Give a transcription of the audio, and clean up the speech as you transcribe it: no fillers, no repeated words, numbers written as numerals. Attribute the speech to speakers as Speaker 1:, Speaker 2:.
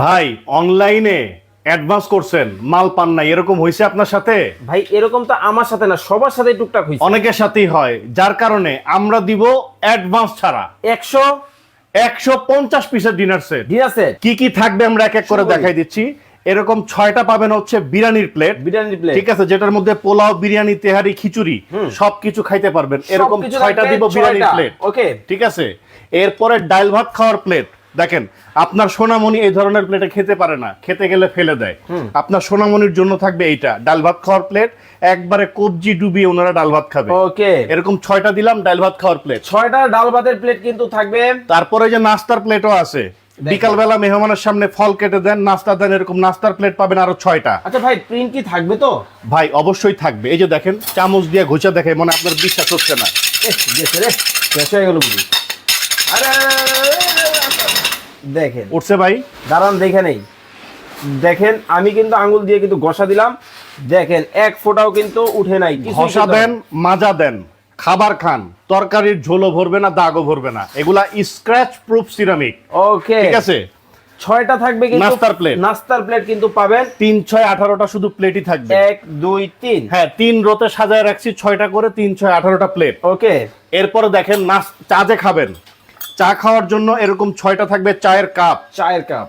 Speaker 1: ভাই অনলাইনে অ্যাডভান্স করছেন, মাল পান নাই, এরকম হয়েছে আপনার সাথে?
Speaker 2: ভাই এরকম তো আমার সাথে না, সবার সাথে টুকটাক হইছে।
Speaker 1: অনেকের সাথেই হয়, যার কারণে আমরা দিব অ্যাডভান্স ছাড়া 150 পিসের ডিনার সেট।
Speaker 2: ডিনার সেট
Speaker 1: কি কি থাকবে আমরা এক এক করে দেখাই দিচ্ছি। এরকম 6টা পাবেন হচ্ছে বিরিয়ানির প্লেট।
Speaker 2: বিরিয়ানি প্লেট,
Speaker 1: ঠিক আছে, যেটার মধ্যে পোলাও, বিরিয়ানি, তেহারি, খিচুড়ি সবকিছু খাইতে পারবেন। এরকম 6টা দিব বিরিয়ানির প্লেট।
Speaker 2: ওকে,
Speaker 1: ঠিক আছে। এরপরে ডাল ভাত খাওয়ার প্লেট। দেখেন, আপনার সোনামণি এই ধরনের প্লেটে খেতে পারে না, খেতে গেলে ফেলে দেয়। আপনার সোনামণির জন্য থাকবে এইটা ডাল ভাত খাওয়ার প্লেট, একবারে কবজি ডুবিয়ে ওনারা ডাল ভাত খাবে।
Speaker 2: ওকে,
Speaker 1: এরকম 6টা দিলাম ডাল ভাত খাওয়ার প্লেট।
Speaker 2: 6টা ডাল ভাতের প্লেট কিন্তু থাকবে।
Speaker 1: তারপরে যে নাস্তার প্লেটও আছে, বিকালবেলা মেহমানের সামনে ফল কেটে দেন, নাস্তা দেন, এরকম নাস্তার প্লেট পাবেন আরো 6টা।
Speaker 2: আচ্ছা ভাই, প্রিন্ট কি থাকবে তো?
Speaker 1: ভাই অবশ্যই থাকবে। এই যে দেখেন, চামচ দিয়ে ঘুষা দেখে মনে আপনার বিশ্বাস হচ্ছে না।
Speaker 2: গেছে রে, শেষ হয়ে গেল বুঝি। আরে দেখেন
Speaker 1: উঠছে ভাই,
Speaker 2: দাঁড়ান দেখে নেই। দেখেন আমি কিন্তু আঙ্গুল দিয়ে কিন্তু ঘষা দিলাম, দেখেন এক ফোঁটাও কিন্তু উঠে নাই।
Speaker 1: ঘষা দেন, মাজা দেন, খাবার খান, তরকারির ঝোলও ভরবে না, দাগও ভরবে না। এগুলা স্ক্র্যাচ প্রুফ সিরামিক।
Speaker 2: ওকে,
Speaker 1: ঠিক আছে।
Speaker 2: 6টা থাকবে কিন্তু
Speaker 1: নাস্তার প্লেট।
Speaker 2: নাস্তার প্লেট কিন্তু পাবেন
Speaker 1: 3, 6, 18টা শুধু প্লেটই থাকবে।
Speaker 2: 1 2 3।
Speaker 1: হ্যাঁ, 3 রোতে সাজায় রাখছি 6টা করে, 3, 6, 18টা প্লেট।
Speaker 2: ওকে,
Speaker 1: এরপরে দেখেন চা যে খাবেন, চা খাওয়ার জন্য এরকম 6টা থাকবে চায়ের কাপ।
Speaker 2: চায়ের কাপ।